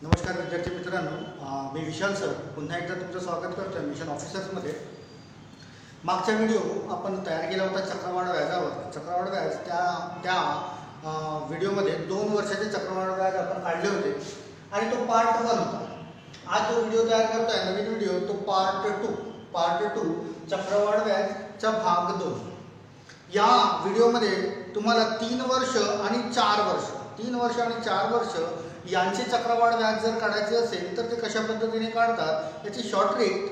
नमस्कार विद्यार्थी मित्रांनो, मी विशाल सर पुन्हा एकदा तुमचं स्वागत करतो आहे मिशन ऑफिसर्समध्ये. मागचा व्हिडिओ आपण तयार केला होता चक्रवाढ व्याजावर. चक्रवाढ व्याज त्या व्हिडिओमध्ये 2 वर्षाचे चक्रवाढ व्याज आपण काढले होते आणि तो पार्ट 1 होता. आज जो व्हिडिओ तयार करतो आहे नवीन व्हिडिओ तो पार्ट 2 चक्रवाढ व्याजचा भाग 2. या व्हिडिओमध्ये तुम्हाला 3 वर्ष आणि 4 वर्ष यांचे चक्रवाढ व्याज जर काढायचे असेल तर ते कशा पद्धतीने काढतात याची शॉर्ट ट्रिक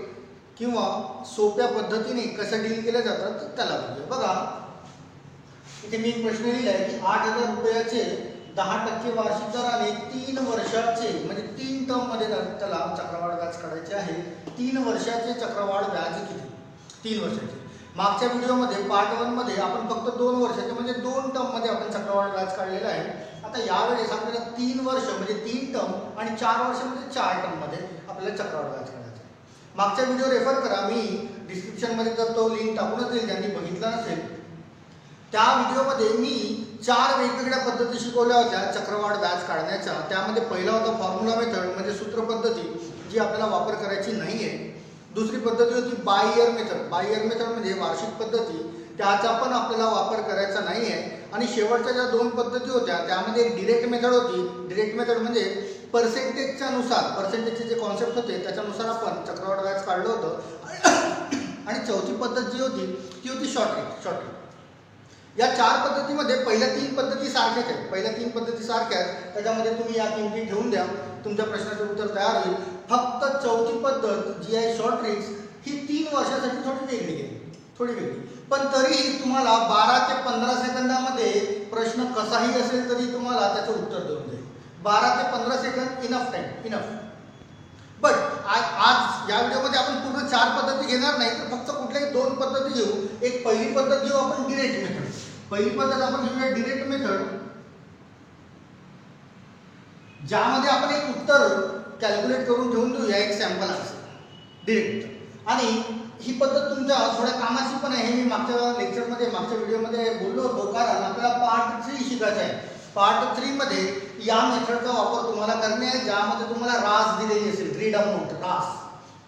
किंवा सोप्या पद्धतीने कसं डील केले जातात त्याला बघूया. बघा इथे मी एक प्रश्न लिहिला आहे की 8,000 रुपयाचे 10% वार्षिक दराने 3 वर्षाचे म्हणजे 3 टर्ममध्ये त्याला चक्रवाढ व्याज काढायचे आहे. 3 वर्षाचे चक्रवाढ व्याज किती? 3 वर्षाचे. मागच्या व्हिडिओमध्ये पार्ट 1 मध्ये आपण फक्त 2 वर्षाचे म्हणजे 2 टर्ममध्ये आपण चक्रवाढ व्याज काढलेला आहे. आता यावेळेस आपल्याला 3 वर्ष म्हणजे 3 टर्म आणि 4 वर्ष म्हणजे 4 टर्ममध्ये आपल्याला चक्रवाढ व्याज काढायचं आहे. मागचा व्हिडिओ रेफर करा, मी डिस्क्रिप्शनमध्ये तर तो लिंक टाकूनच देईल ज्यांनी बघितला नसेल. त्या व्हिडिओमध्ये मी 4 वेगवेगळ्या पद्धती शिकवल्या होत्या चक्रवाढ व्याज काढण्याच्या. त्यामध्ये पहिला होता फॉर्म्युला मेथड म्हणजे सूत्र पद्धती जी आपल्याला वापर करायची नाही आहे. दुसरी पद्धती होती बाय इयर मेथड म्हणजे वार्षिक पद्धती, त्याचा पण आपल्याला वापर करायचा नाही आहे. आणि शेवटच्या ज्या 2 पद्धती होत्या त्यामध्ये डिरेक्ट मेथड होती. डिरेक्ट मेथड म्हणजे पर्सेंटेजच्या नुसार पर्सेंटेजचे जे कॉन्सेप्ट होते त्याच्यानुसार आपण चक्रवाढ व्याज काढलं होतं. आणि चौथी पद्धत जी होती ती होती शॉर्ट ट्रिक. या 4 पद्धतीमध्ये पहिल्या 3 पद्धती सारख्याच आहेत. त्याच्यामध्ये तुम्ही या किमती ठेवून द्या, तुमच्या प्रश्नाचं उत्तर तयार होईल. फक्त चौथी पद्धत जी आहे शॉर्ट ट्रिक्स ही 3 वर्षासाठी थोडी वेगळी. पण तरीही तुम्हाला 12 ते 15 सेकंदामध्ये प्रश्न कसाही असेल तरी तुम्हाला त्याचं उत्तर देऊन जाईल. 12 ते 15 सेकंद इनफ. बट आज या व्हिडिओमध्ये आपण पूर्ण 4 पद्धती घेणार नाही तर फक्त कुठल्याही 2 पद्धती घेऊ. एक पहिली पद्धत घेऊ आपण डिरेक्ट मेथड. पहिली पद्धत आपण घेऊया डिरेक्ट मेथड, ज्यामध्ये आपण एक उत्तर कॅल्क्युलेट करून ठेवून देऊया एक सॅम्पल आन्सर डिरेक्ट मेथड. आणि ही पद्धत तुमच्या थोड्या कामाची पण आहे. मी मागच्या व्हिडिओमध्ये बोललो होतो कारण आपल्याला पार्ट 3 शिकायचा आहे. पार्ट 3 मध्ये या मेथडचा वापर तुम्हाला करणे आहे, ज्यामध्ये तुम्हाला रास दिलेली असेल, ग्रीड अमाऊंट रास.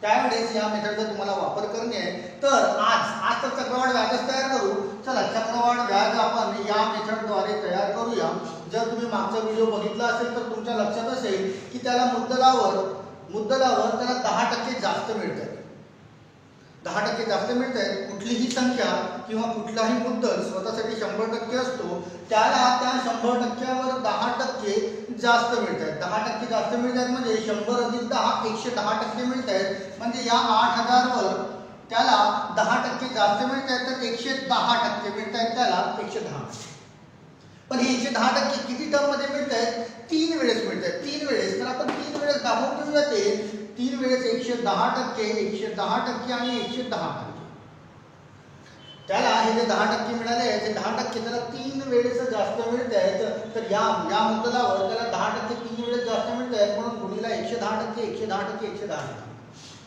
त्यावेळेस या मेथडचा तुम्हाला वापर करणे आहे. तर आज तर चक्रवाढ व्याजच तयार करू. चला चक्रवाढ व्याज आपण या मेथडद्वारे तयार करूया. जर तुम्ही मागचा व्हिडिओ बघितला असेल तर तुमच्या लक्षात असेल की त्याला मुद्दलावर त्याला 10% जास्त मिळतं. 10% जास्त मिळत आहे. कुठलीही संख्या किंवा कुठलाही मुद्दल स्वतःसाठी 100% असतो, त्याला त्या 100%वर 10% जास्त मिळत आहेत. 10% जास्त मिळत आहेत म्हणजे 100 अधिक 10 110% मिळत आहेत. म्हणजे या 8,000 वर त्याला 10% जास्त मिळत आहेत तर 110% मिळत आहेत त्याला 110. पण हे 110% किती टर्म मध्ये मिळत आहेत? 3 वेळेस मिळत आहेत. 3 वेळेस तर आपण 3 वेळेस दाखवून ठेवूया. ते 3 वेळेस 110% आणि 110%. त्याला हे जे 10% मिळाले आहे ते 10% त्याला 3 वेळेस जास्त मिळत आहेत. तर या मुद्दलावर त्याला 10% 3 वेळेस जास्त मिळत आहेत म्हणून गुणिला 110%.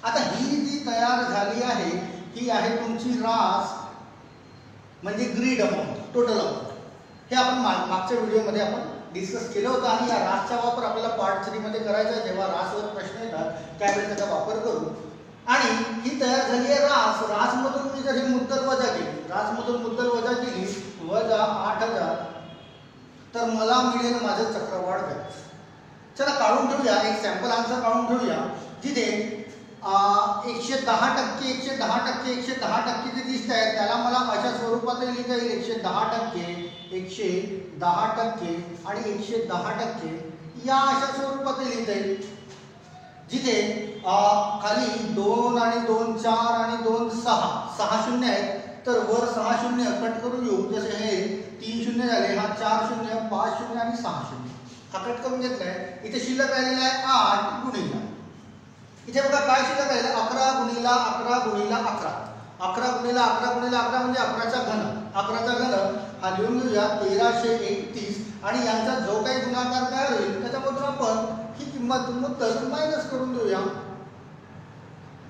आता ही जी तयार झाली आहे ही आहे तुमची रास म्हणजे ग्रीड अमाऊंट, टोटल अमाऊंट. हे आपण मागच्या व्हिडिओमध्ये आपण डिस्कस केलं होतं. आणि या रासचा वापर आपल्याला पार्ट 3 मध्ये करायचा आहे. जेव्हा रासवर प्रश्न येतात त्यावेळी त्याचा वापर करू. आणि ही तयार झाली आहे रासमधून मी जर ही मुद्दल वजा केली वजा 8,000 तर मला मिळेल माझं चक्रवाढ व्याज. चला काढून ठेवूया, एक सॅम्पल आन्सर काढून ठेवूया. जिथे 110% जे दिसत आहेत त्याला मला अशा स्वरूपात लिहिता येईल 110% आणि 110% या अशा स्वरूपात लिहिता येईल. जिथे खाली 2 आणि 2 4 आणि 2 6 शून्य आहेत तर वर 6 शून्य कट करून घेऊ. जसे हे 3 शून्य झाले, हा 4 शून्य 5 शून्य आणि 6 शून्य हा कट करून घेतलाय. इथे शिल्लक राहिलेला आहे 8 गुणिला. इथे बघा काय शिल्लक राहिलं 11 गुणिला 11 गुणिला 11. 11 गुणिला 11 गुणिला 11 म्हणजे 11चा घन. 11चा घन हा लिहून घेऊया 1331. आणि यांचा जो काही गुणाकार तयार होईल त्याच्यामधून आपण ही किंमत मुद्दल मायनस करून देऊया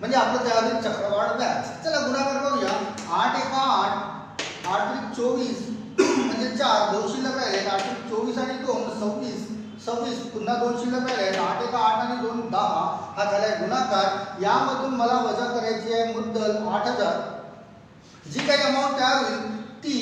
म्हणजे आपलं तयार होईल चक्रवाढ व्याज. चला गुणाकार करूया. 8 एका 8 8 24 म्हणजे 4 2 शिल्लक राहिले. 8 24 आणि 2 26 26, पुन्हा 2 शिल्लक राहिले, 8 एका 8 आणि 2 10, हा झालाय गुणाकार. यामधून मला वजा करायची आहे मुद्दल 8000. जी काही अमाऊंट तयार होईल ती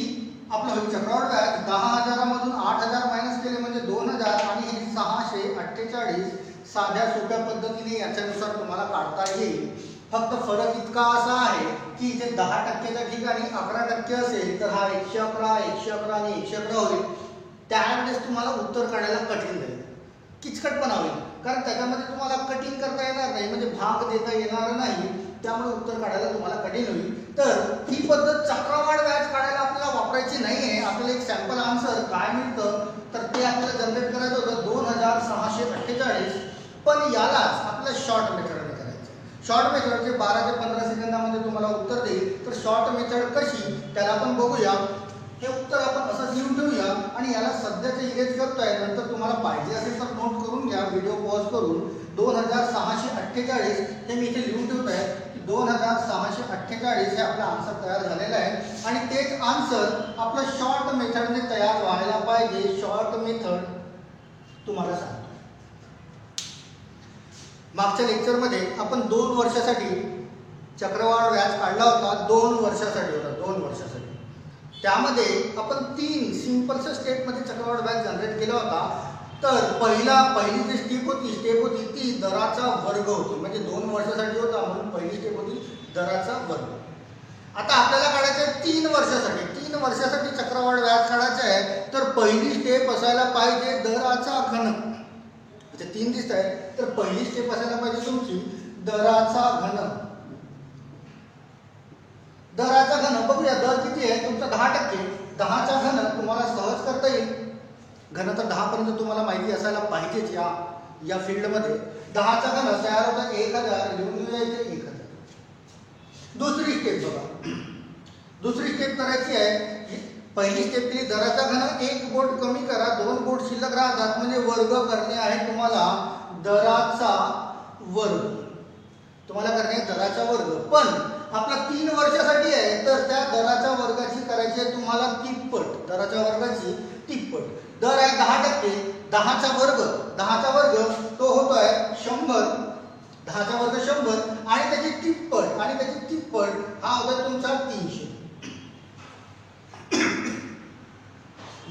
आपलं होईल चक्रवाढ व्याज. 10,000 मधून 8,000 मायनस केले म्हणजे 2,000 आणि हे 648 साध्या सोप्या पद्धतीने याच्यानुसार तुम्हाला काढता येईल. फक्त फरक इतका असा आहे की इथे 10%च्या ठिकाणी 11% असेल तर हा 111, 111 आणि 111 होईल. त्यावेळेस तुम्हाला उत्तर काढायला कठीण जाईल, किचकटपणा होईल, कारण त्याच्यामध्ये तुम्हाला कटिंग करता येणार नाही, म्हणजे भाग देता येणार नाही, त्यामुळे उत्तर काढायला तुम्हाला कठीण होईल. तर ही पद्धत चक्रवाढ व्याज काढायला आपल्याला वापरायची नाही आहे. आपल्याला एक सॅम्पल आन्सर काय मिळतं तर ते आपल्याला जनरेट करायचं होतं 2648. पण यालाच आपल्याला शॉर्ट मेथडने करायचं. शॉर्ट मेथड जे 12 ते 15 सेकंदामध्ये तुम्हाला उत्तर देईल. तर शॉर्ट मेथड कशी त्याला आपण बघूया. हे उत्तर आपण असंच लिहून ठेवूया आणि याला सध्याचं इरेज करतोय. नंतर तुम्हाला पाहिजे असेल तर नोट करून घ्या व्हिडिओ पॉज करून. 2648 हे मी इथे लिहून ठेवत आहे की 2648 हे आपला आन्सर तयार झालेला आहे. आणि तेच आन्सर आपलं शॉर्ट मेथडने तयार व्हायला पाहिजे. शॉर्ट मेथड तुम्हाला सांगतो. मागच्या लेक्चरमध्ये आपण 2 वर्षासाठी चक्रवाढ व्याज काढला होता. 2 वर्षासाठी होता, 2 वर्षासाठी. त्यामध्ये आपण 3 सिंपलच्या स्टेपमध्ये चक्रवाढ व्याज जनरेट केला होता. तर पहिली जी स्टेप होती ती दराचा वर्ग होती, म्हणजे 2 वर्षासाठी होता म्हणून पहिली स्टेप होती दराचा वर्ग. आता आपल्याला काढायचं आहे 3 वर्षासाठी. 3 वर्षासाठी चक्रवाढ व्याज काढायचं आहे तर पहिली स्टेप असायला पाहिजे दराचा घन. इथे 3 दिसत आहे तर पहिली स्टेप असायला पाहिजे तुमची दराचा घन. दराचा घन बघूया दर किती आहे तुमचा 10%. 10चा घन तुम्हाला सहज करता येईल. घन तर 10 पर्यंत तुम्हाला माहिती असायला पाहिजेच या फील्डमध्ये. 10चा घन तयार होता 1000, लिहून घेऊया इथे 1000. दुसरी स्टेप बघा. दुसरी स्टेप करायची आहे. पहिली स्टेप केली दराचा घन 1 बोट कमी करा, 2 बोट शिल्लक राहतात, म्हणजे वर्ग करणे आहे तुम्हाला दराचा वर्ग. तुम्हाला करणे आहे दराचा वर्ग. पण आपला 3 वर्षासाठी आहे तर त्या दराच्या वर्गाची करायची आहे तुम्हाला तिप्पट. दराच्या वर्गाची तिप्पट. दर आहे 10%. 10चा वर्ग, 10चा वर्ग तो होतोय 100. 10चा वर्ग 100 आणि त्याची तिप्पट, आणि त्याची तिप्पट हा होता तुमचा 300.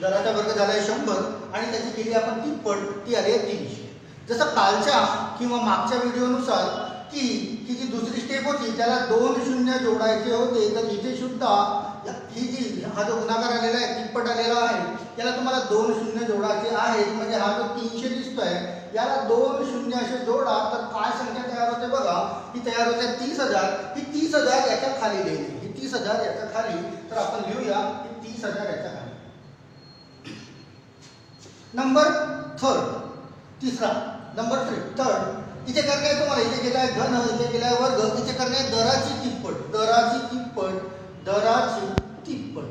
दराचा वर्ग झालाय 100 आणि त्याची केली आपण तिप्पट, ती आली 300. जसं कालच्या किंवा मागच्या व्हिडिओनुसार की जी दुसरी स्टेप होती त्याला 2 शून्य जोडायचे होते. तर इथे सुद्धा हा जो गुणाकार आलेला आहे तिप्पट आलेला आहे याला तुम्हाला 2 शून्य जोडायचे आहेत. म्हणजे हा जो 300 दिसतोय याला 2 शून्य असे जोडा तर काय संख्या तयार होते बघा. ही तयार होते 30,000. ही 30,000 याच्या खाली लिहिली. ही 30,000 याच्या खाली. तर आपण लिहूया ही 30,000 याच्या खाली. नंबर 3, तिसरा नंबर 3 इथे करणे आहे तुम्हाला. इथे केलाय घन, इथे केलाय वर्ग, इथे करणे आहे दराची तिप्पट. दराची तिप्पट, दराची तिप्पट.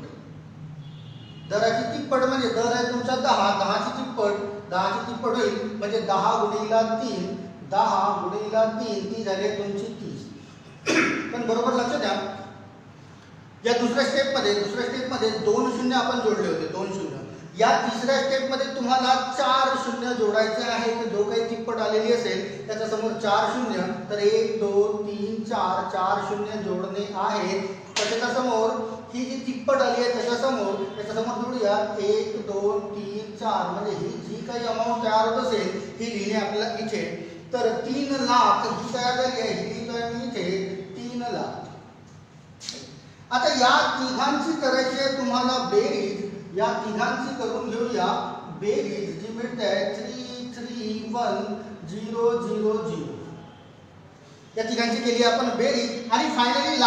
दराची तिप्पट म्हणजे दर आहे तुमचा 10. 10ची तिप्पट, 10ची तिप्पट होईल म्हणजे 10 गुणिला 3. 10 गुणिला 3 ती झाली तुमची 30. पण बरोबर लक्ष द्या या दुसऱ्या स्टेपमध्ये 2 शून्य आपण जोडले होते. 2 शून्य. या तिसऱ्या स्टेपमध्ये तुम्हाला 4 शून्य जोडायचे आहे. तर जो काही तिप्पट आलेली असेल त्याच्या समोर 4 शून्य. तर 1 2 3 4 4 शून्य जोडणे आहे. त्याच्या समोर ही जी तिप्पट आली आहे त्याच्या समोर जोडूया 1 2 3 4. म्हणजे ही जी काही अमाऊंट तयार होत असेल ही लिहिणे आपल्याला इथे. तर 3 लाख ही तयार झाली आहे. ही लिहितोय मी इथे 3 लाख. आता या तिघांची करायची आहे तुम्हाला बेरीज. या तिघांची करून घेऊया बेरीज जी मिळते 331,000. या तिघांची केली आपण बेरीज. आणि फायनली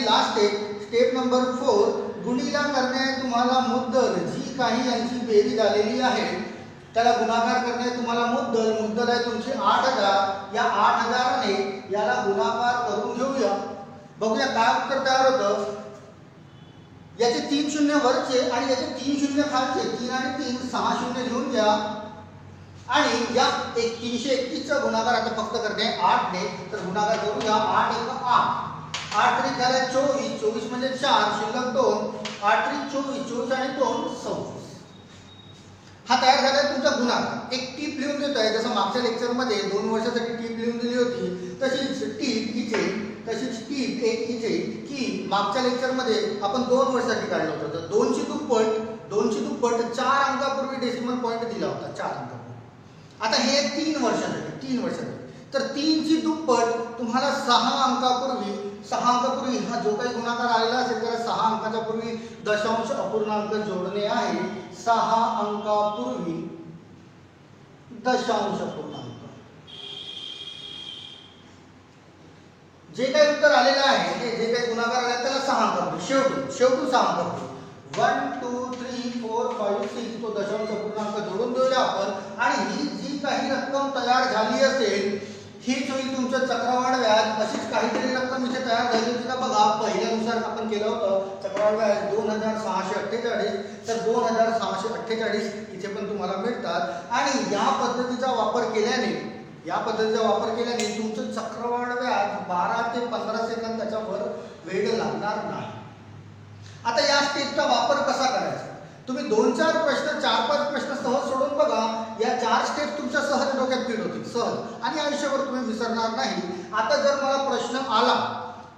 लास्ट स्टेप नंबर 4 गुणिला करणे तुम्हाला मुद्दल. जी काही यांची बेरीज आलेली आहे त्याला गुणाकार करणे तुम्हाला मुद्दल आहे तुमची 8,000. या 8,000 ने याला गुणाकार करून घेऊया. बघूया काय उत्तर तयार होतं. याचे 3 शून्य वरचे आणि याचे 3 शून्य खालचे. 3 आणि 3 6 शून्य लिहून घ्या. आणि या 331चा गुणाकार आता फक्त करणे 8 ने. तर गुणाकार करून घ्या. 8 1 8. 8 3 झाला 24. 24 म्हणजे 4 शिल्लक 2. 8 3 24. 24 आणि 2 26. हा तयार झाला तुमचा गुणाकार एक टीप लिहून देतोय. जसं मागच्या लेक्चरमध्ये 2 वर्षासाठी टीप लिहून दिली होती तशीच टीप इथे, तशीच टीप एक इथे, की मागच्या लेक्चरमध्ये आपण 2 वर्षासाठी काढलं होतं. तर 2ची दुप्पट 4 अंकापूर्वी डेसिमल पॉईंट दिला होता, 4 अंकापूर्वी. आता हे 3 वर्षासाठी तर 3ची दुप्पट तुम्हाला 6 अंकापूर्वी हा जो काही गुणाकार आलेला असेल त्याला 6 अंकाच्या पूर्वी दशांश अपूर्णांक जोडणे आहे. 6 अंकापूर्वी दशांश अपूर्णांक. जे काही उत्तर आलेलं आहे, जे काही गुणाकार आले त्याला 6 अंकापूर्वी, शेवटून 6 अंकापूर्वी 1 2 3 4 5 6 तो दशांश अपूर्णांक जोडून देऊया आपण. आणि ही जी काही रक्कम तयार झाली असेल हीच होईल तुमचं चक्रवाढ व्याज. अशीच काहीतरी रक्कम इथे तयार झाली होती का बघा. पहिल्यानुसार आपण केलं होतं चक्रवाढ व्याज 2648. तर 2648 इथे पण तुम्हाला मिळतात. आणि या पद्धतीचा वापर केल्याने तुमचं चक्रवाढ व्याज 12 ते 15 सेकंद त्याच्यावर वेळ लागणार नाही. आता या स्टेपचा वापर कसा करायचा, तुम्ही 2-4 प्रश्न 4-5 प्रश्न सहज सोडून बघा. या 4 स्टेप तुमच्या सहज डोक्यात फिट होतील, सहज, आणि आयुष्यभर तुम्ही विसरणार नाही. आता जर मला प्रश्न आला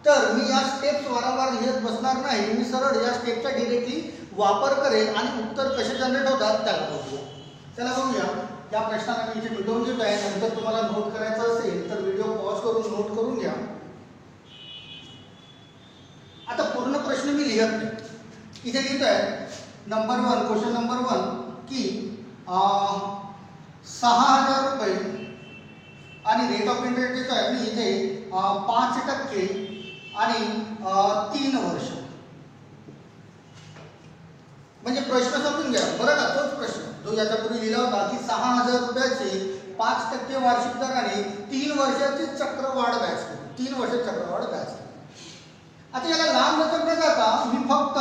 तर मी या स्टेप्स वारंवार लिहित बसणार नाही. मी सरळ या स्टेपचा डिरेक्टली वापर करेन आणि उत्तर कसे जनरेट होतात त्याला बघूया. या प्रश्नाला मी इथे मिटवून घेतो आहे. नंतर तुम्हाला नोट करायचं असेल तर व्हिडिओ पॉज करून नोट करून घ्या. आता पूर्ण प्रश्न मी लिहत नाही, इथे लिहित आहे क्वेश्चन नंबर 1 की 6000 रुपये आणि रेट ऑफ इंटरेस्ट देतो आहे मी इथे 5% आणि 3 वर्ष. म्हणजे प्रश्न समजून घ्या बरं का. तोच प्रश्न जो याच्यापूर्वी लिहिला होता की 6000 रुपयाचे 5% वार्षिक दराने 3 वर्षाचे चक्रवाढ व्याज. 3 वर्षाचे चक्रवाढ व्याज. आता याला लांब लचक न जाता मी फक्त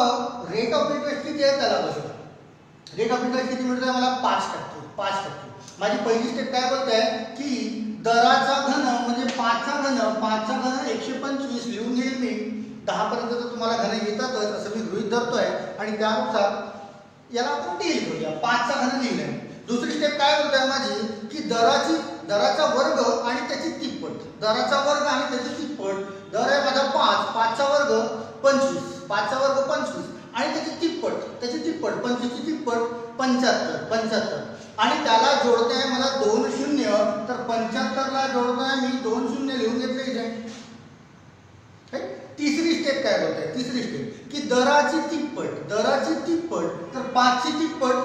रेट ऑफ इंटरेस्ट किती आहे त्याला बघतो. रेट ऑफ इंटरेस्ट किती मिळतोय मला 5%. माझी पहिली स्टेप काय बोलते की दराचा घन म्हणजे 5चा घन 125 लिहून घेईल मी. 10 पर्यंत तर तुम्हाला घन येतातच असं मी गृहीत धरतोय आणि त्यानुसार याला आपण डील करूया. 5चा घन लिहिलाय. दुसरी स्टेप काय बोलते माझी की दराचा वर्ग आणि त्याची तिप्पट. दराचा वर्ग आणि त्याची तिप्पट. दर आहे माझा 5चा वर्ग 25 आणि त्याची तिप्पट 25 ची तिप्पट 75 आणि त्याला जोडते आहे मला 2 शून्य. तर 75 ला जोडतो आहे मी 2 शून्य लिहून घेतले इथे. तिसरी स्टेप काय बोलते, तिसरी स्टेप की दराची तिप्पट तर 5 ची तिप्पट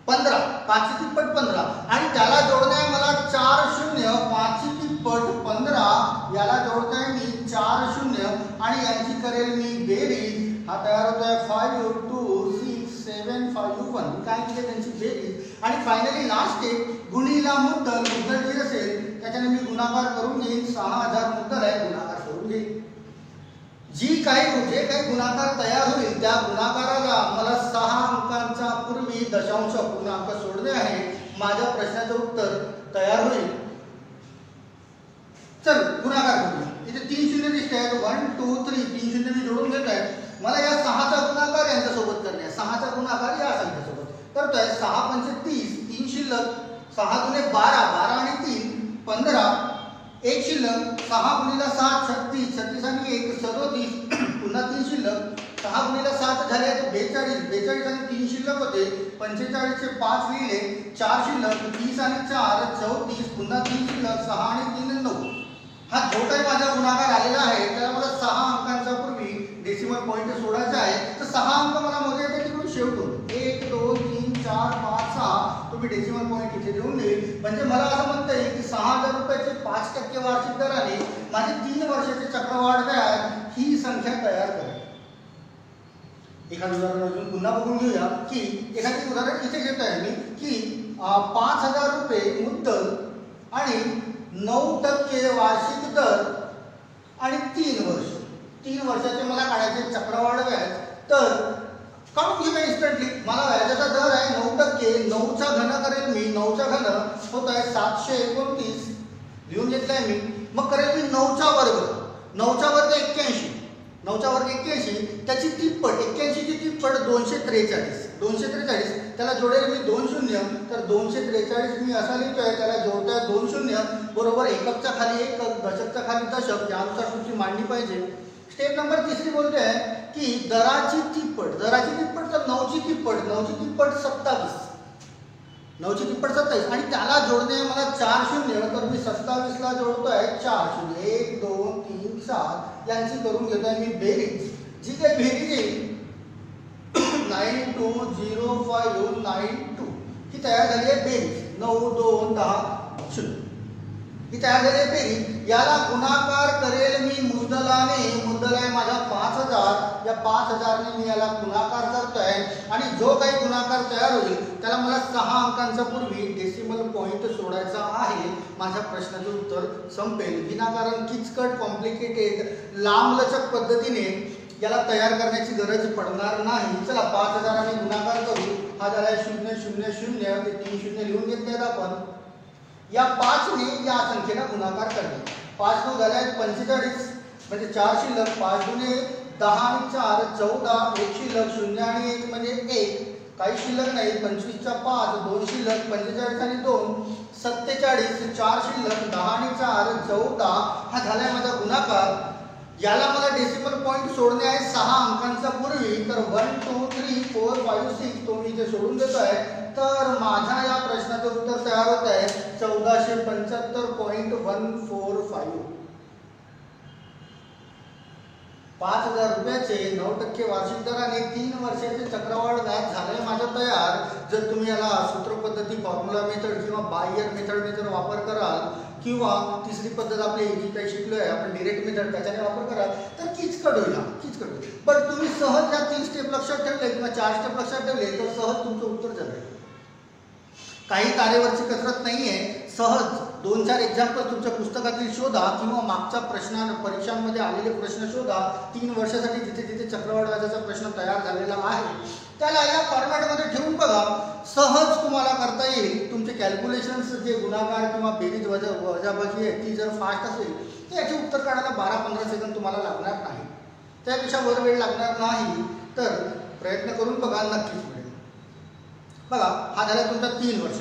15 आणि त्याला जोडणे आहे मला 4 शून्य. 5 ची तिप्पट 15 याला जोडतो आहे मी 4 शून्य आणि यांची करेल मी बेरीज. हा तयार होतोय 5 2 6 7 5 1. काय केले त्यांची बेरीज. आणि फायनली लास्ट स्टेप गुणिला मुद्दल जी असेल त्याच्याने मी गुणाकार करून घेईन. 6000 मुद्दल आहे, गुणाकार करून घेईन. जे काही गुणाकार तयार होईल त्या गुणाकाराला मला 6 अंकांचा पूर्वी दशांश अपूर्णांक सोडणे आहे. माझ्या प्रश्नाचं उत्तर तयार होईल. चल गुणाकार करूया. इथे 3 शून्य दिसत आहेत. 1 2 3 3 शून्य मी जोडून घेत आहे. मला या 6चा गुणाकार यांच्यासोबत करणे आहे. 6चा गुणाकार या संख्येसोबत करतोय. 6 पंचे 30, 3 शिल्लक. 6 गुणे 12 आणि 3 15, 1 शिल्लक. 6 गुणिला 7 36 आणि 1 37, पुन्हा 3 शिल्लक. 6 गुणिला 7 झाले 42 आणि 3 शिल्लक होते. 45 चे 5 लिहिले, 4 शिल्लक. 30 आणि 4 34, पुन्हा 3 शिल्लक. 6 आणि 3 9. हा जो काही माझा गुणाकार आलेला आहे त्याला मला 6 अंकांचा पूर्वी डेसिमल पॉईंट सोडायचा आहे. तर 6 अंक मला मोजायचे तिकडून शेवटून 1 2 3 4 5 6 तुम्ही डेसिमल पॉईंट इथे देऊन देईल. म्हणजे मला असं म्हणता येईल की 6000 रुपयाचे 5% वार्षिक दराने माझे 3 वर्षाचे चक्रवाढ व्याज ही संख्या तयार करेल. एखादं उदाहरण अजून पुन्हा बघून घेऊया की एखादे उदाहरण इथे घेत आहे मी की 5000 रुपये मुद्दल आणि 9% वार्षिक दर आणि 3 वर्ष. 3 वर्षाचे मला काढायचे चक्रवाढ व्याज. तर काढून घेऊया इन्स्टंटली. मला व्याजाचा दर आहे 9%. 9चा घन करेल मी. 9चा घन होत आहे 729 लिहून घेतलाय मी. मग करेल मी 9चा वर्ग 81. 9चा वर्ग 81 त्याची तिप्पट 81 ची तिप्पट 243. 243 त्याला जोडेल मी 2 शून्य, तर 243 मी असा लिहितोय, त्याला जोडतोय 2 शून्य बरोबर एककच्या खाली एकक, दशकच्या खाली दशक, यानुसार तुमची मांडणी पाहिजे. स्टेप नंबर 3 बोलते आहे की दराची तिप्पट तर 9ची तिप्पट 27, 9ची तिप्पट 27 आणि त्याला जोडणे मला 4 शून्य, तर मी 27 ला जोडतोय 4 शून्य, 1 2 3 4 यांची करून घेतोय मी बेरीज. जी काही बेरीज येईल 920592 ही तयार झाली आहे बेरीज. 9 2 10 0 ही तयार झाली आहे बेरीज. याला गुणाकार करेल मी मुद्दलाने. मुद्दल आहे माझा 5000. या 5000 ने मी याला गुणाकार करतोय आणि जो काही गुणाकार तयार होईल त्याला मला 6 अंकांचा पूर्वी डेसिमल पॉइंट सोडायचा आहे. माझ्या प्रश्नाचं उत्तर संपेल. विनाकारण किचकट कॉम्प्लिकेटेड लांबलचक पद्धतीने याला तयार करण्याची गरज पडणार नाही. चला 5000 ने गुणाकार करू. हा झाला 0 0 0 ते 3 शून्य लिहून घेतले आपण. या 5 ने या संख्येला गुणाकार करणे. 5 9 झाले 45 म्हणजे 4 शिल्लक, 5 दुने 10 आणि 4 14, 1 शिल्लक, 0 आणि 1 म्हणजे 1, काही शिल्लक नाही. 25 च्या 5 2 शिल्लक, 45 आणि 2 47, 4 शिल्लक, 10 आणि 4 14. हा झालाय माझा गुणाकार. याला मला डेसिमल पॉइंट सोडणे आहे 6 अंकांचा पूर्वी. तर 1 2 3 4 5 6 तो मी इथे सोडून देतो आहे. तर माझ्या या प्रश्नाचं उत्तर तयार होत आहे 1475.145. 5000 रुपयाचे 9% वार्षिक दराने 3 वर्षाचे चक्रवाढ व्याज झाले माझं तयार. जर तुम्ही याला सूत्र पद्धती, फॉर्म्युला मेथड किंवा बाय मेथडने जर वापर कराल किंवा तिसरी पद्धत आपली जी काही शिकलो आहे आपण डायरेक्ट मेथड त्याच्याने वापर कराल तर किचकट होईल. पण तुम्ही सहज या 3 स्टेप लक्षात ठेवले किंवा 4 स्टेप लक्षात ठेवले तर सहज तुमचं उत्तर जनरेट. काही तारेवरची कसरत नाहीये. सहज 2-4 एक्झाम्पल तुमच्या पुस्तकातील शोधा किंवा मागच्या परीक्षांमध्ये आलेले प्रश्न शोधा. 3 वर्षासाठी जिथे जिथे चक्रवाढ व्याजाचा प्रश्न तयार झालेला आहे त्याला या फॉर्मॅटमध्ये ठेवून बघा. सहज तुम्हाला करता येईल. तुमचे कॅल्क्युलेशन्स जे गुणाकार किंवा बेरीज वजाबाकी आहे ती जर फास्ट असेल तर याचे उत्तर काढायला 12-15 सेकंद तुम्हाला लागणार नाही. त्यापेक्षा वर वेळ लागणार नाही. तर प्रयत्न करून बघा, नक्कीच मिळेल. बघा हा झाला तुमचा 3 वर्ष.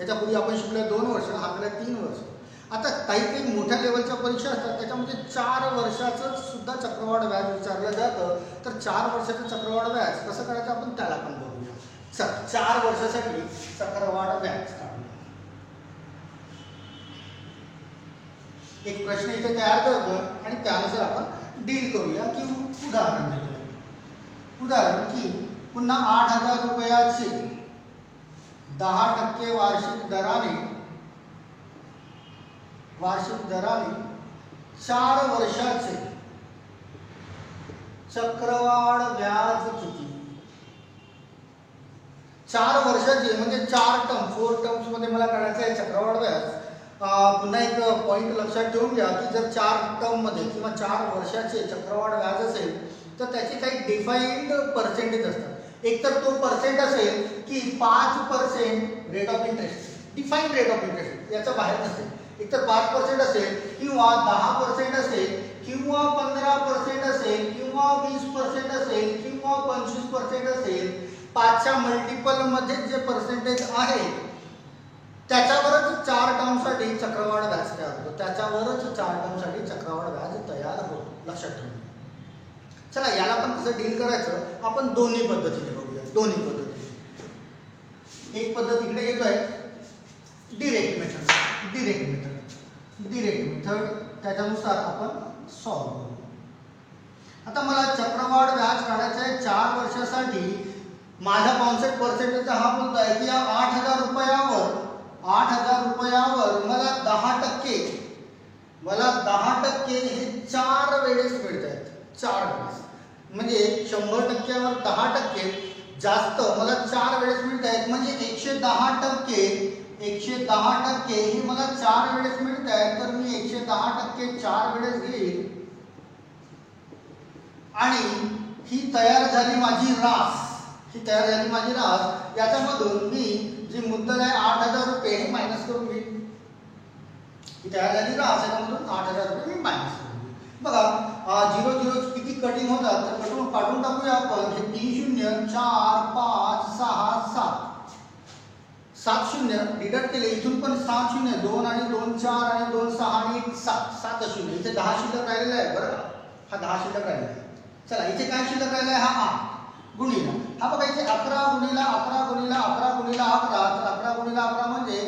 याच्यापूर्वी आपण शिकलो 2 वर्ष, हा झाला 3 वर्ष. आता काही मोठ्या लेवलच्या परीक्षा असतात त्याच्यामध्ये 4 वर्षाचं सुद्धा चक्रवाढ व्याज विचारलं जातं. तर 4 वर्षाचं चक्रवाढ व्याज कसं करायचं आपण त्याला पण बघूया. चल 4 वर्षासाठी चक्रवाढ व्याज काढूया. एक प्रश्न इथे तयार करतो आणि त्यानुसार आपण डील करूया की उदाहरण देऊया. उदाहरण की पुन्हा 8000 रुपयाचे 10% वार्षिक दराने 4 वर्षाचे चक्रवाढ व्याज किती. 4 वर्षाचे म्हणजे 4 टर्म 4 टर्म्स मध्ये मला काढायचं आहे चक्रवाढ व्याज. पुन्हा एक पॉइंट लक्षात ठेवून घ्या की जर 4 टर्म मध्ये किंवा 4 वर्षाचे चक्रवाढ व्याज असेल तर त्याचे काही डिफाईन्ड पर्सेंटेज असतात. एक तर तो पर्सेंट असेल की 5% rate of interest, defined rate of interest याच्या बाहेर नसेल. एक तर 5% असेल किंवा 10% असेल किंवा 15% असेल किंवा 20% असेल किंवा 25% असेल. 5च्या मल्टिपल मध्ये जे पर्सेंटेज आहे त्याच्यावरच 4 टर्मसाठी चक्रवाढ व्याज तयार होतो. त्याच्यावरच 4 टर्मसाठी चक्रवाढ व्याज तयार होतो. लक्षात ठेवा. चला याला पण कसं डील करायचं आपण दोन्ही पद्धतीने बघूया. दोन्ही पद्धती. एक पद्धत इकडे येतोय डिरेक्ट मेथड. त्याच्यानुसार आपण सॉल्व्ह करू. आता मला चक्रवाढ व्याज काढायचं आहे 4 वर्षासाठी. माझा कॉन्सेप्ट पर्सेंटेजचा हा बोलतो आहे की या 8000 रुपयावर मला 10% हे 4 वेळेस मिळत आहेत. 4 वेळेस म्हणजे 100%वर 10% जास्त मला 4 वेळेस मिळत आहेत. म्हणजे 110% हे मला 4 वेळेस मिळत आहेत. तर मी 110% 4 वेळेस घेईल आणि ही तयार झाली माझी रास. याच्यामधून मी जी मुद्दल आहे 8000 रुपये हे मायनस करून घेईल. ही तयार झाली रास. याच्यामधून 8000 रुपये मी मायनस करून घेईल. बघा 0 किती कटिंग होतात तर काढून टाकूया आपण. हे 3 0 4 5 6 7 7 0 डिडक्ट केले. इथून पण 7 0 2 आणि 2 4 आणि 2 6 आणि 1 7 7 0. इथे 10 शिल्लक राहिलेला आहे बरं का. हा 10 शिल्लक राहिलेला आहे. चला इथे काय शिल्लक राहिला आहे हा 8 गुणिला हा बघा इथे 11 गुणिला 11 गुणिला 11 गुणिला 11 तर 11 गुणिला 11 म्हणजे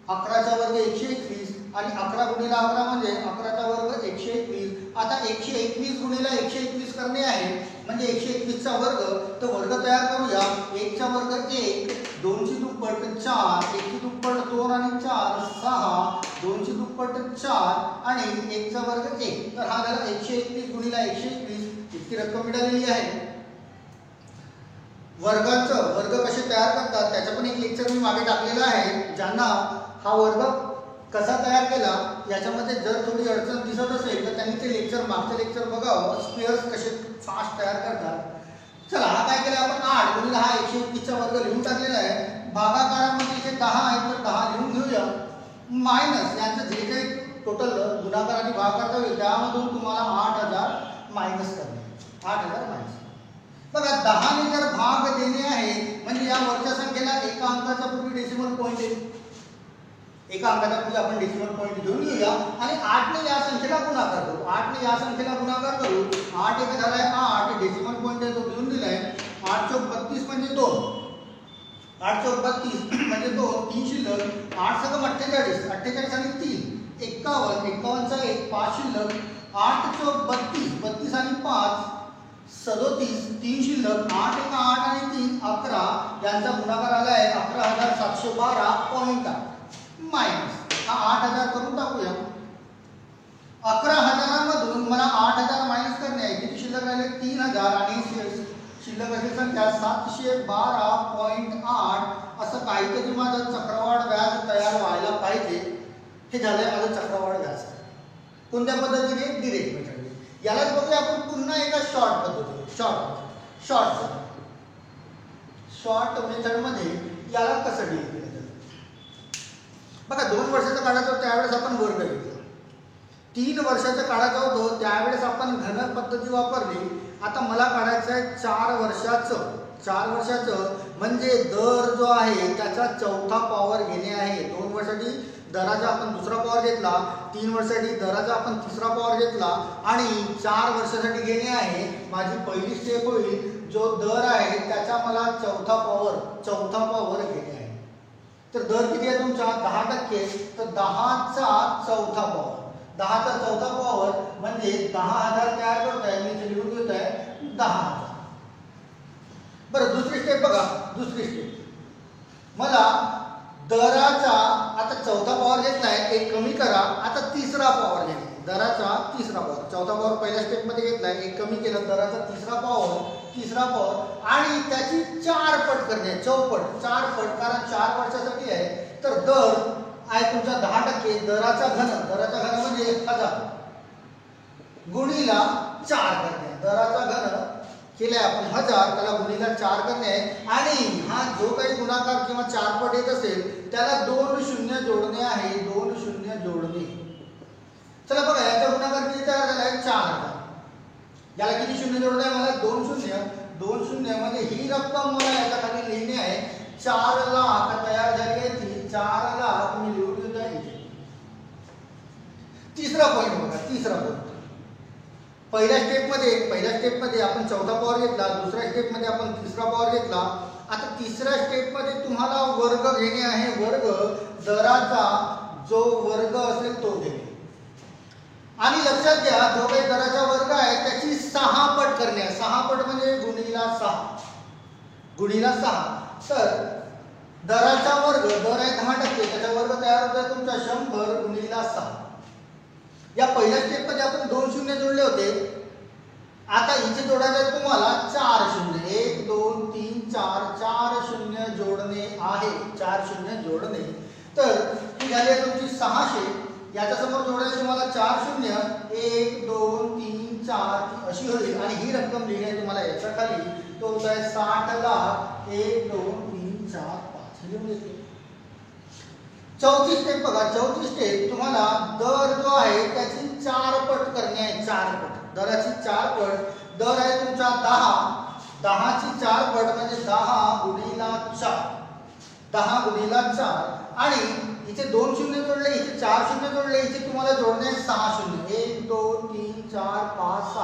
11चा वर्ग 121 आणि 11 गुणिला 11 म्हणजे 11चा वर्ग 121. आता 121 गुणिला 121 करणे आहे म्हणजे 121 चा वर्ग. तर वर्ग तयार करूया. 1 चा वर्ग 1 2 ची दुप्पट 4 1 ची दुप्पट 2 आणि 4 6 2 ची दुप्पट 4 आणि 1 चा वर्ग 1. तर हा झाला 121 गुणिला 121 इतकी रक्कम मिळालेली आहे. वर्ग कसे तयार करतात त्याचं पण एक लेक्चर मी मागे टाकलेलं आहे. ज्यांना हा वर्ग कसा तयार केला याच्यामध्ये जर थोडी अडचण दिसत असेल तर त्यांनी ते मागचं लेक्चर बघावं. स्क्वेअर्स कसे फास्ट तयार करतात. चला हा काय केला आपण 8 गुणिला हा 121 चा वर्ग लिहून टाकलेला आहे. भागाकारामध्ये इथे 10 आहे तर 10 लिहून घेऊया. मायनस यांचं जे काही टोटल गुणाकार आणि भागाकार होईल त्यामधून तुम्हाला 8000 मायनस करणे. 8000 मायनस बघा 10 ने जर भाग देणे आहे म्हणजे या वरच्या संख्येला एका अंकाच्या पूर्वी डेसिमल पॉईंट येईल. एका अंकाच्या पूर्वी आपण डेसिमल पॉईंट घेऊन घेऊया आणि 8 ने या संख्येला गुणाकार करू. 8 ने या संख्येला गुणाकार करू. 8 एक झालाय 8 डेसिमल पॉईंट आहे तो घेऊन दिलाय. 8 चौक 32 म्हणजे 2 8 चौक 32 म्हणजे 2 3 शिल्लक 8 सगळं 48 48 आणि 3 51 51 चा 1 5 शिल्लक 8 चौक 32 32 आणि 5 37 3 शिल्लक 8 एका 8 आणि 3 11 यांचा गुणाकार आला आहे 11712.8 मायनस हा 8000 करून टाकूया. 11000 मधून मला 8000 मायनस करणे आहे. किती शिल्लक राहिले 3000 आणि शिल्लक असेल संख्या 712.8 असं काहीतरी माझं चक्रवाढ व्याज तयार व्हायला पाहिजे. हे झालंय माझं चक्रवाढ व्याज. कोणत्या पद्धतीने डिरेक्ट मेथडने. यालाच बघूया आपण पुन्हा एका शॉर्ट पद्धतीने. शॉर्ट मेथड मध्ये याला कसं डील केलं जातं बघा. 2 वर्षाचा काढायचा होता त्यावेळेस आपण वर्ग घेतला. 3 वर्षाचा काढायचा होतो त्यावेळेस आपण घन पद्धती वापरली. आता मला काढायचं आहे 4 वर्षाचं म्हणजे दर जो आहे त्याचा चौथा पॉवर घेणे आहे. 2 वर्षासाठी दराचा आपण दुसरा पॉवर घेतला. 3 वर्षासाठी दराचा आपण तिसरा पॉवर घेतला आणि 4 वर्षासाठी घेणे आहे. माझी पहिली स्टेप होईल जो दर आहे त्याचा मला चौथा पॉवर घेणे आहे. तर दर किती आहे तुमचा 10%. तर 10 चा चौथा पॉवर 10 चा चौथा पॉवर म्हणजे 10000 तयार करतोय. मी इथे लिहून घेत आहे 10000. बरं दुसरी स्टेप बघा. दुसरी स्टेप मला दराचा आता चौथा पॉवर घेतलाय 1 कमी करा. आता तिसरा पॉवर घेणे. दराचा तिसरा पॉवर चौथा पॉवर पहिल्या स्टेप मध्ये घेतलाय 1 कमी केलं. दराचा तिसरा पॉवर आणि त्याची 4 पट करणे. चौपट 4 पट कारण 4 वर्षासाठी आहे. तर दर आहे तुमचा 10%. दराचा घन म्हणजे 1000 गुणिला 4 करणे. दराचा घन केलाय आपण 1000 त्याला गुणिला 4 करणे आहे आणि हा जो काही गुणाकार किंवा 4 पट येत असेल त्याला 2 शून्य जोडणे आहे. 2 शून्य जोडणे. चला बघा याचा गुणाकार किती तयार झाला आहे 4000. याला किती शून्य जोडणे आहे मला 2 शून्य म्हणजे ही रक्कम मला याच्या खाली लिहिणे आहे. 4 लाख तयार झाली आहे. ती 4 लाख मी लिहून घेत आहे इथे. तिसरा पॉईंट बघा. तिसरा पॉईंट पहिल्या स्टेपमध्ये आपण चौथा पॉवर घेतला. दुसऱ्या स्टेपमध्ये आपण तिसरा पॉवर घेतला. आता तिसऱ्या स्टेपमध्ये तुम्हाला वर्ग घेणे आहे. वर्ग दराचा जो वर्ग असेल तो घेणे आणि लक्षात घ्या जो काही दराचा वर्ग आहे त्याची 6 पट करणे आहे. 6 पट म्हणजे गुणिला 6 तर दराचा वर्ग दर आहे 10% त्याचा वर्ग तयार होतो तुमचा 100 गुणिला 6. या पहिल्या स्टेप मध्ये आपण 2 शून्य जोडले होते. आता इथे जोडायचे तुम्हाला 4 शून्य 1 2 3 4 शून्य जोडणे आहे. 4 शून्य जोडणे. तर ही झाली आहे तुमची 600. याच्या समोर जोडायचे तुम्हाला 4 शून्य 1 2 3 4 अशी होईल आणि ही रक्कम लिहिली आहे तुम्हाला याच्या खाली. तो होत आहे 60 लाख 1 2 3 4 5 लिहून घेतले. चौथी स्टेप बघा, चौथी स्टेप तुम्हाला दर जो आहे त्याची 4 पट करणे आहे. 4 पट दराची 4 पट. दर आहे तुमचा 10 ची 4 पट म्हणजे 10 गुणिला 4. 10 गुणिला 4 आणि इथे 2 शून्य जोडले, इथे 4 शून्य जोडले, इथे तुम्हाला जोडणे 6 शून्य. 1 2 3 4 5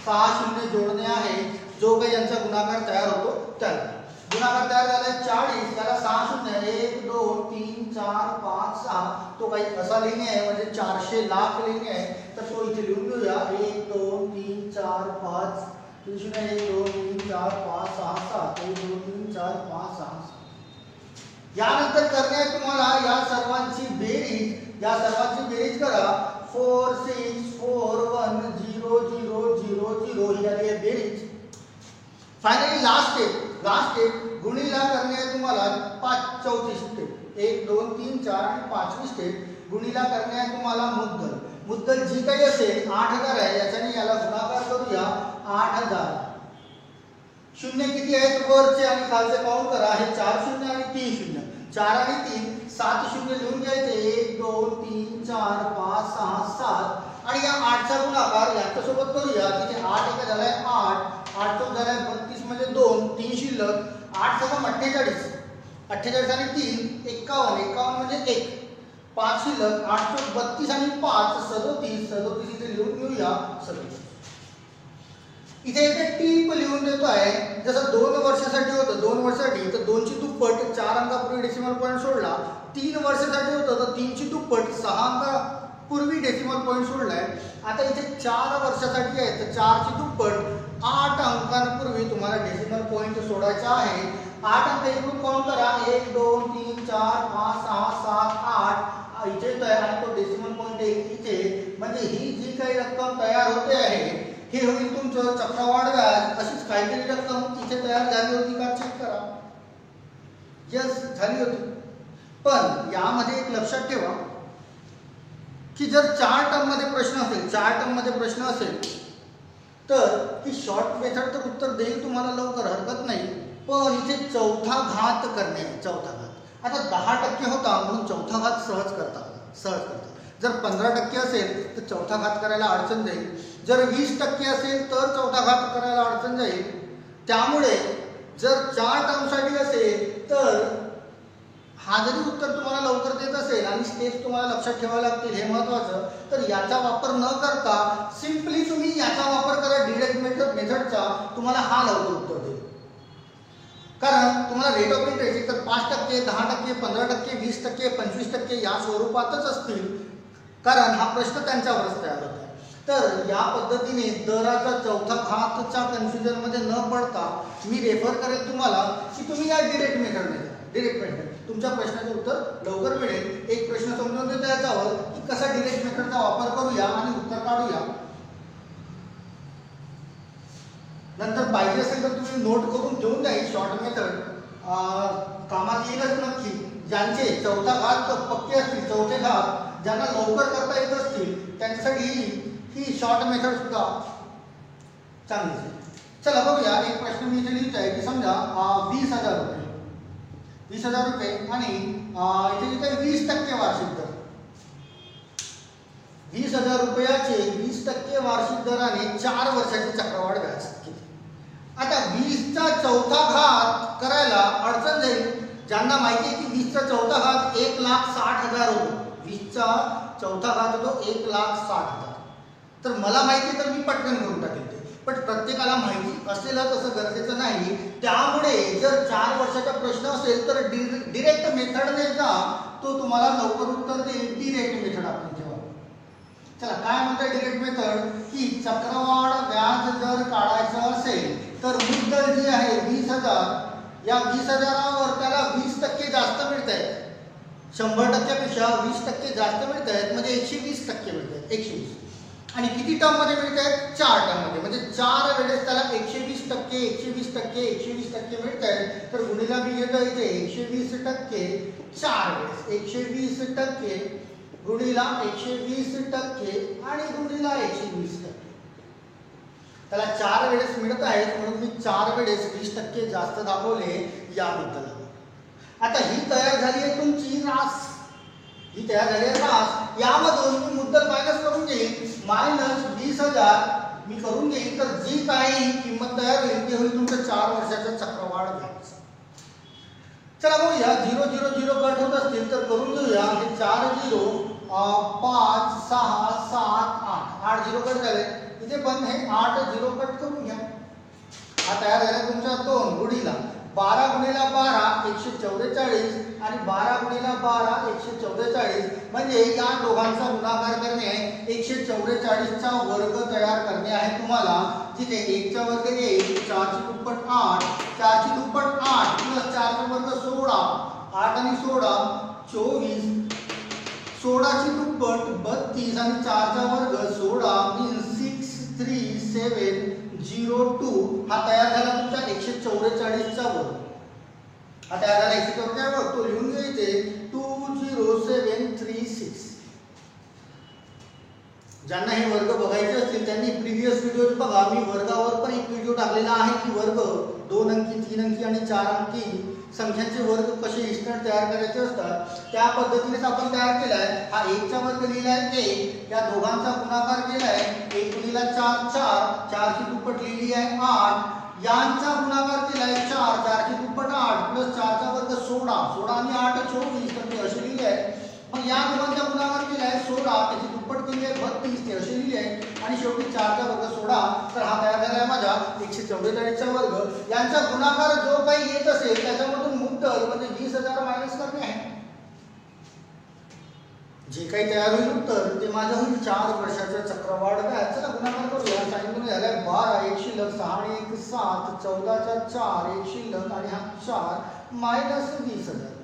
6 शून्य जोडणे आहे. जो काही यांचा गुणाकार तयार होतो त्याला गुणाकार तयार झाला 40. त्याला 6 शून्य 1 2 3 4 5 6 तो काही असा लिहिणे आहे म्हणजे 400 लाख लिहिणे आहे. तर तो इथे लिहून घेऊया. 1 2 3 4 5 शून्य 1 2 3 4 5 6 7 1 2 3 4 5 6. यानंतर करणे तुम्हाला या सर्वांची बेरीज करा. 4 6 4 1 0 0 0 0 ही आली आहे बेरीज. फायनली लास्ट स्टेप गुणिला करणे तुम्हाला 5 चौथी स्टेप 1 2 3 4 आणि 5वी स्टेप गुणिला करणे तुम्हाला मुद्दल जी काही असेल 8000 आहे. याच्याने याला गुणाकार करूया 8000. शून्य किती आहेत वरचे आणि खालचे काउंट करा. हे 4 शून्य आणि 3 शून्य. 4 आणि 3 7 शून्य लिहून घ्यायचे. 1 2 3 4 5 6 7 आणि या 8चा गुणाकार याच्यासोबत करूया. तिथे 8 एका झालाय 8 8 चौक झालाय 32 म्हणजे 2 3 शिल्लक 8 सहा 48 48 आणि 3 51 51 म्हणजे 1 5 शिल्लक 8 चौक 32 आणि 5 37 37 इथे लिहून घेऊया 37. इथे एक टीप लिहून देतो आहे. जसं 2 वर्षासाठी होतं 2 वर्षासाठी तर 2 ची दुप्पट 4 अंकापूर्वी डेसिमल पॉईंट सोडला. 3 वर्षासाठी होतं तर 3 ची दुप्पट 6 अंकापूर्वी डेसिमल पॉईंट सोडलाय. आता इथे 4 वर्षासाठी आहे तर 4 ची दुप्पट 8 अंकांपूर्वी तुम्हाला डेसिमल पॉईंट सोडायचा आहे. 8 अंक इकडून काउंट करा. 1 2 3 4 5 6 7 8 इथे तयार आणि तो डेसिमल पॉईंट इथे. म्हणजे ही जी काही रक्कम तयार होते आहे हे होईल तुमचं चक्रवाढ व्याज. अशीच काहीतरी रक्कम इथे तयार झाली होती का चेक करा. यस झाली होती. पण यामध्ये एक लक्षात ठेवा की जर 4 टर्म मध्ये प्रश्न असेल तर ही शॉर्ट मेथड तर उत्तर देईल तुम्हाला लवकर, हरकत नाही. पण इथे चौथा घात करणे. चौथा घात आता 10% होता म्हणून चौथा घात सहज करता. जर 15% असेल तर चौथा घात करायला अडचण जाईल. जर 20% असेल तर चौथा घात करायला अडचण जाईल. त्यामुळे जर 4 टर्मसाठी असेल तर हा जरी उत्तर तुम्हाला लवकर देत असेल आणि स्टेप्स तुम्हाला लक्षात ठेवावे लागतील हे महत्त्वाचं, तर याचा वापर न करता सिंपली तुम्ही याचा वापर करा डिरेक्ट मेथडचा. तुम्हाला हा लवकर उत्तर देईल. कारण तुम्हाला रेट ऑफ इंटरेस्ट तर 5%, 10%, 15%, 20%, 25% या स्वरूपातच असतील. कारण हा प्रश्न त्यांच्यावरच तयार होतो. तर या पद्धतीने दराचा चौथा घातच्या कन्फ्युजन मध्ये न पडता मी रेफर करेल तुम्हाला की तुम्ही या डिरेक्ट मेथड तुमच्या प्रश्नाचे उत्तर लवकर मिळेल. एक प्रश्न समजून देतो याच्यावर की कसा डिरेक्ट मेथडचा वापर करूया आणि उत्तर काढूया. नंतर पाहिजे असेल तर तुम्ही नोट करून ठेवून द्या. शॉर्ट मेथड कामात येईलच नक्की. ज्यांचे चौथा घात पक्के असतील, चौथे घात ज्यांना लवकर करता येत असतील त्यांच्यासाठी ही शॉर्ट मेथड सुद्धा चांगली आहे. चला बघूया. एक प्रश्न मी इथे लिहित आहे की समजा 20,000 रुपये आणि इथे लिहित आहे 20% वार्षिक दर. 20,000 रुपयाचे 20% वार्षिक दराने 4 वर्षाचे चक्रवाढ व्याज. आता 20चा चौथा घात करायला अडचण जाईल. ज्यांना माहिती आहे की 20चा चौथा घात 1,60,000 होतो. 20चा चौथा घात होतो 1,60,000. तर मला माहिती आहे तर मी पटकन करून टाकेल ते. पण प्रत्येकाला माहिती असेलच असं गरजेचं नाही. त्यामुळे जर 4 वर्षाचा प्रश्न असेल तर डिरेक्ट मेथडने जा. तो तुम्हाला लवकर उत्तर देईल. डिरेक्ट मेथड आपण ठेवा. चला काय म्हणतात डिरेक्ट मेथड की चक्रवाढ व्याज जर काढायचं असेल तर मुद्दल जी आहे 20,000 या 20,000वर त्याला 20% जास्त मिळत आहेत. 100%पेक्षा 20% जास्त मिळत आहेत म्हणजे 120% मिळत आहेत. 120 आणि किती टर्म मध्ये मिळत आहेत? 4 टर्म मध्ये. म्हणजे 4 वेळेस त्याला 120% 120% 120% मिळत आहेत. तर गुणिला मी घेतो इथे 120% 4 वेळेस 120% गुणिला 120% आणि गुणिला 120%. त्याला 4 वेळेस मिळत आहेत म्हणून मी 4 वेळेस 20% जास्त दाखवले याबद्दल. आता ही तयार झाली आहे तुमची रास. ही तयार झालेली रास यामधून मी मुद्दल मायनस करून घेईन, मायनस 20,000 मी करून घेईन, तर जी काही किंमत तयार होईल ती होईल तुमच्या 4 वर्षाच्या चक्रवाढ व्याज. चला बघूया 0 0 0 कट होत असतील तर करून घेऊया. हे 4 0 5 6 7 8 8 0 कट झाले. इथे पण हे 8 0 कट करून घ्या. हा तयार झाला तुमचा 2 गुणिला 12 गुणिला 12 144 आणि 12 गुणिला 12 144 म्हणजे या दोघांचा गुणाकार करणे 144 चा वर्ग तयार करणे आहे तुम्हाला. ठीक आहे, 1 चा वर्ग येईल 4 ची दुप्पट 8, 4 ची दुप्पट 8 प्लस 4 चा वर्ग 16, 8 आणि 16 24, 16 ची दुप्पट 32 आणि 4 चा वर्ग 16 मीन्स 63702. हा तयार झाला तुमचा 144 चा वर्ग. हा तयार झाला 144 वर्ग. तो लिहून घ्यायचे 20736. ज्यांना हे वर्ग बघायचे असतील त्यांनी प्रीवियस व्हिडिओज बघा. मी वर्गावर पण एक व्हिडिओ टाकलेला आहे की वर्ग 2 अंकी 3 अंकी आणि 4 अंकी संख्यांचे वर्ग कसे इन्स्टंट तयार करायचे असतात त्या पद्धतीनेच आपण तयार केलाय. हा 1 चा वर्ग लिहिलाय 1, या दोघांचा गुणाकार केलाय 1 गुणिला 4 4, 4 ची दुप्पट लिहिली आहे 8, यांचा गुणाकार केलाय 4, 4 ची दुप्पट 8 प्लस 4 चा वर्ग 16, 16 आणि 8 24 तर ते असे लिहिले आहे. मग या दोघांचा गुणाकार केलाय 16, त्याची दुप्पट केली आहे 32 ते असे लिहिले आहे आणि शेवटी 4 चा वर्ग 16. तर हा तयार झाला आहे माझा 144 चा वर्ग. यांचा गुणाकार जो काही येत असेल त्याच्यामधून मुद्दल म्हणजे 20,000 मायनस करणे आहे. जे काही तयार होईल उत्तर ते माझं होईल 4 वर्षाच्या चक्रवाढ व्याज. चला गुणाकार करूया. सांगितलं झालं 12 1 शिल्लक 6 आणि 1 7, 14 चा 4 1 शिल्लक आणि हा 4 मायनस 20,000.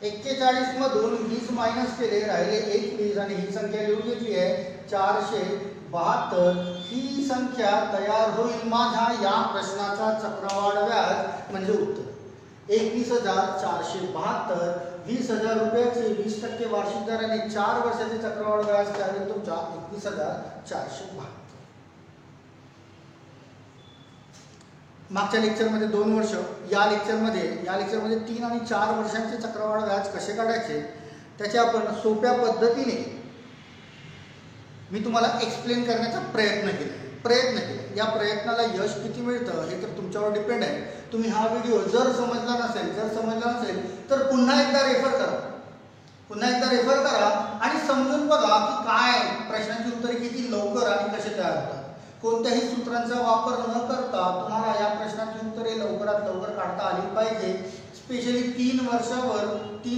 41 मधून 20 मायनस केले राहिले 21 आणि ही संख्या लिहून घेतली आहे 472. ही संख्या तयार होईल माझ्या या प्रश्नाचा चक्रवाढ व्याज म्हणजे उत्तर 21,472. 20,000 रुपयाचे 20% वार्षिक दराने 4 वर्षाचे चक्रवाढ व्याज तयार तुमच्या 21,472. मागच्या लेक्चरमध्ये 2 वर्ष, या लेक्चरमध्ये 3 आणि 4 वर्षांचे चक्रवाढ व्याज कसे काढायचे त्याचे आपण सोप्या पद्धतीने मी तुम्हाला एक्सप्लेन करण्याचा प्रयत्न केला. या प्रयत्नाला यश किती मिळतं हे तर तुमच्यावर डिपेंड आहे. तुम्ही हा व्हिडिओ जर समजला नसेल तर पुन्हा एकदा रेफर करा आणि समजून बघा की काय प्रश्नांची उत्तरे किती लवकर आणि कसे तयार होतात. कोणत्याही सूत्रांचा वापर न करता तुम्हाला या प्रश्नाची उत्तरे लवकरात लवकर काढता आली पाहिजे. स्पेशली 3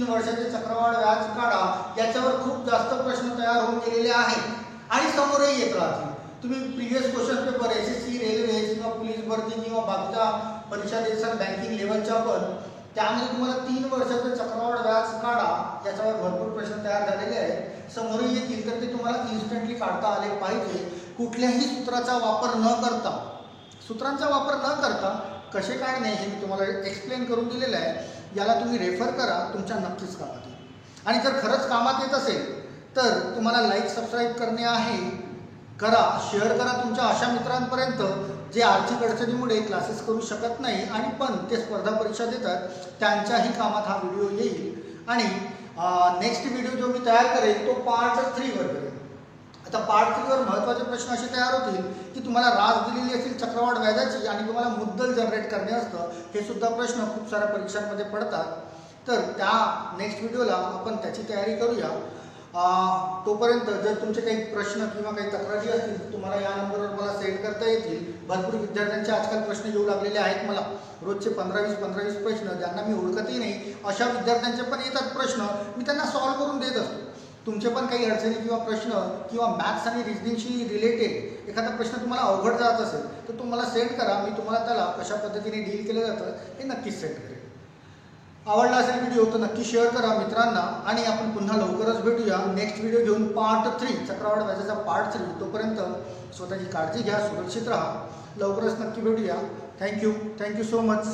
वर्षाचे चक्रवाढ व्याज काढा याच्यावर खूप जास्त प्रश्न तयार होऊन गेलेले आहेत आणि समोरही येत राहतील. तुम्ही previous question paper SSC, railway किंवा पोलीस भरती किंवा बाकीच्या परीक्षा देसाल बँकिंग लेवलच्या पण त्यामध्ये तुम्हाला 3 वर्षाचे चक्रवाढ व्याज काढा याच्यावर भरपूर प्रश्न तयार झालेले आहेत. समोरही येतील तर ते तुम्हाला इन्स्टंटली काढता आले पाहिजे. कुठल्याही सूत्रांचा वापर न करता कसे काढणे हे मी तुम्हाला एक्सप्लेन करून दिलेलं आहे. याला तुम्ही रेफर करा, तुमच्या नक्कीच कामात येईल. आणि जर खरंच कामात येत असेल तर तुम्हाला लाईक सबस्क्राईब करणे आहे, करा, शेअर करा तुमच्या अशा मित्रांपर्यंत जे आर्थिक अडचणीमुळे क्लासेस करू शकत नाही आणि पण ते स्पर्धा परीक्षा देतात त्यांच्याही कामात हा व्हिडिओ येईल. आणि नेक्स्ट व्हिडिओ जो मी तयार करेन तो पार्ट 3 वर करेन. आता पार्ट 3 वर महत्त्वाचे प्रश्न असे तयार होतील की तुम्हाला रास दिलेली असेल चक्रवाढ व्याजाची आणि तुम्हाला मुद्दल जनरेट करणे असतं. हे सुद्धा प्रश्न खूप साऱ्या परीक्षांमध्ये पडतात. तर त्या नेक्स्ट व्हिडिओला आपण त्याची तयारी करूया. तोपर्यंत जर तुमचे काही प्रश्न किंवा काही तक्रारी असतील तर तुम्हाला या नंबरवर मला सेंड करता येतील. भरपूर विद्यार्थ्यांचे आजकाल प्रश्न येऊ लागलेले आहेत मला. रोजचे 15-20 प्रश्न ज्यांना मी ओळखतही नाही अशा विद्यार्थ्यांचे पण येतात प्रश्न. मी त्यांना सॉल्व्ह करून देत असतो. तुमचे पण काही अडचणी किंवा प्रश्न किंवा मॅथ्स आणि रिजनिंगशी रिलेटेड एखादा प्रश्न तुम्हाला अवघड जात असेल तर तुम्हाला सेंड करा. मी तुम्हाला त्याला कशा पद्धतीने डील केलं जातं हे नक्कीच सेंड करेन. आवडला असेल व्हिडिओ तर नक्की शेअर करा मित्रांना आणि आपण पुन्हा लवकरच भेटूया नेक्स्ट व्हिडिओ घेऊन पार्ट 3 चक्रवाढ व्याजाचा पार्ट 3. तोपर्यंत स्वतःची काळजी घ्या, सुरक्षित राहा. लवकरच नक्की भेटूया. Thank you so much.